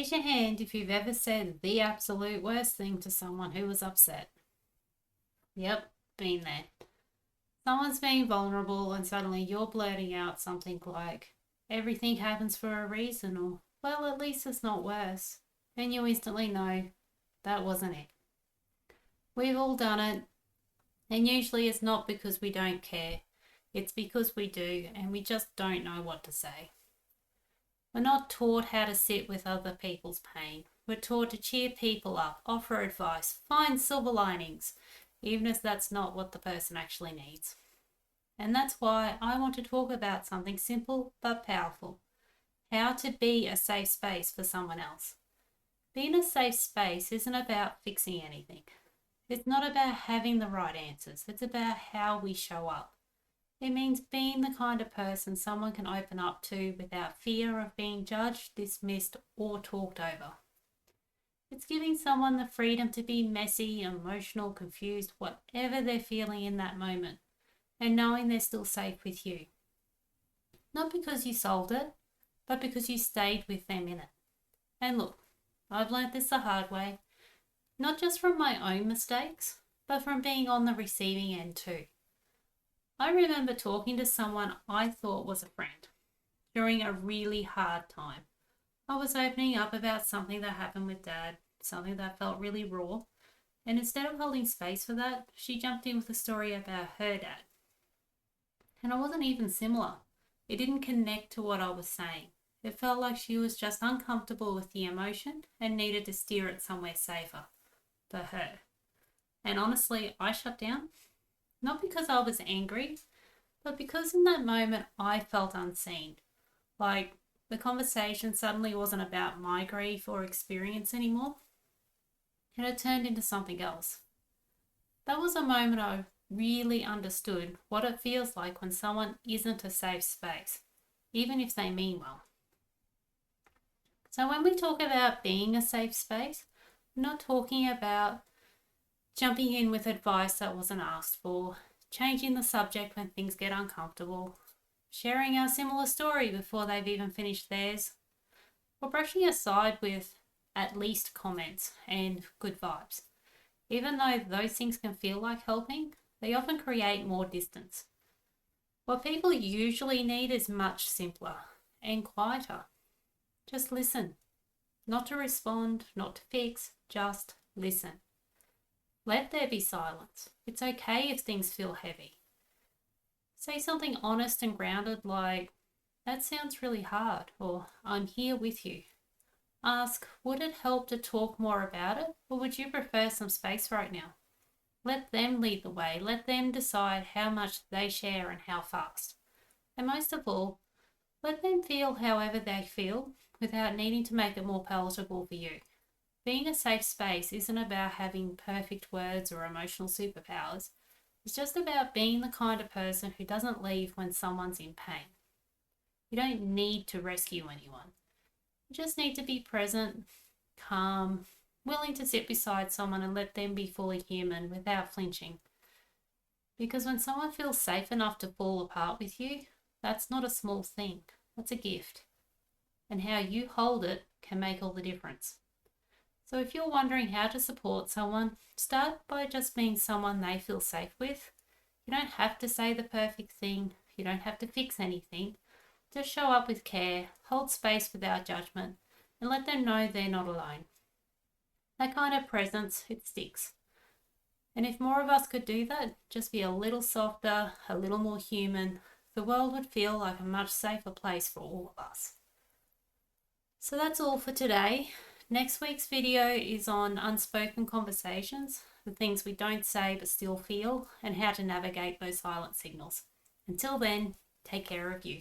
Raise your hand if you've ever said the absolute worst thing to someone who was upset. Yep, been there. Someone's being vulnerable and suddenly you're blurting out something like, everything happens for a reason, or, well, at least it's not worse. And you instantly know that wasn't it. We've all done it, and usually it's not because we don't care. It's because we do, and we just don't know what to say. We're not taught how to sit with other people's pain. We're taught to cheer people up, offer advice, find silver linings, even if that's not what the person actually needs. And that's why I want to talk about something simple but powerful: how to be a safe space for someone else. Being a safe space isn't about fixing anything. It's not about having the right answers. It's about how we show up. It means being the kind of person someone can open up to without fear of being judged, dismissed, or talked over. It's giving someone the freedom to be messy, emotional, confused, whatever they're feeling in that moment, and knowing they're still safe with you. Not because you solved it, but because you stayed with them in it. And look, I've learned this the hard way, not just from my own mistakes, but from being on the receiving end too. I remember talking to someone I thought was a friend during a really hard time. I was opening up about something that happened with Dad, something that felt really raw, and instead of holding space for that, she jumped in with a story about her dad. And it wasn't even similar. It didn't connect to what I was saying. It felt like she was just uncomfortable with the emotion and needed to steer it somewhere safer for her. And honestly, I shut down. Not because I was angry, but because in that moment I felt unseen. Like the conversation suddenly wasn't about my grief or experience anymore, and it turned into something else. That was a moment I really understood what it feels like when someone isn't a safe space, even if they mean well. So when we talk about being a safe space, we're not talking about jumping in with advice that wasn't asked for, changing the subject when things get uncomfortable, sharing our similar story before they've even finished theirs, or brushing aside with at least comments and good vibes. Even though those things can feel like helping, they often create more distance. What people usually need is much simpler and quieter. Just listen. Not to respond, not to fix, just listen. Let there be silence. It's okay if things feel heavy. Say something honest and grounded like, "That sounds really hard," or "I'm here with you." Ask, would it help to talk more about it, or would you prefer some space right now? Let them lead the way. Let them decide how much they share and how fast. And most of all, let them feel however they feel without needing to make it more palatable for you. Being a safe space isn't about having perfect words or emotional superpowers. It's just about being the kind of person who doesn't leave when someone's in pain. You don't need to rescue anyone. You just need to be present, calm, willing to sit beside someone and let them be fully human without flinching. Because when someone feels safe enough to fall apart with you, that's not a small thing. That's a gift. And how you hold it can make all the difference. So if you're wondering how to support someone, start by just being someone they feel safe with. You don't have to say the perfect thing. You don't have to fix anything. Just show up with care, hold space without judgment, and let them know they're not alone. That kind of presence, it sticks. And if more of us could do that, just be a little softer, a little more human, the world would feel like a much safer place for all of us. So that's all for today. Next week's video is on unspoken conversations, the things we don't say but still feel, and how to navigate those silent signals. Until then, take care of you.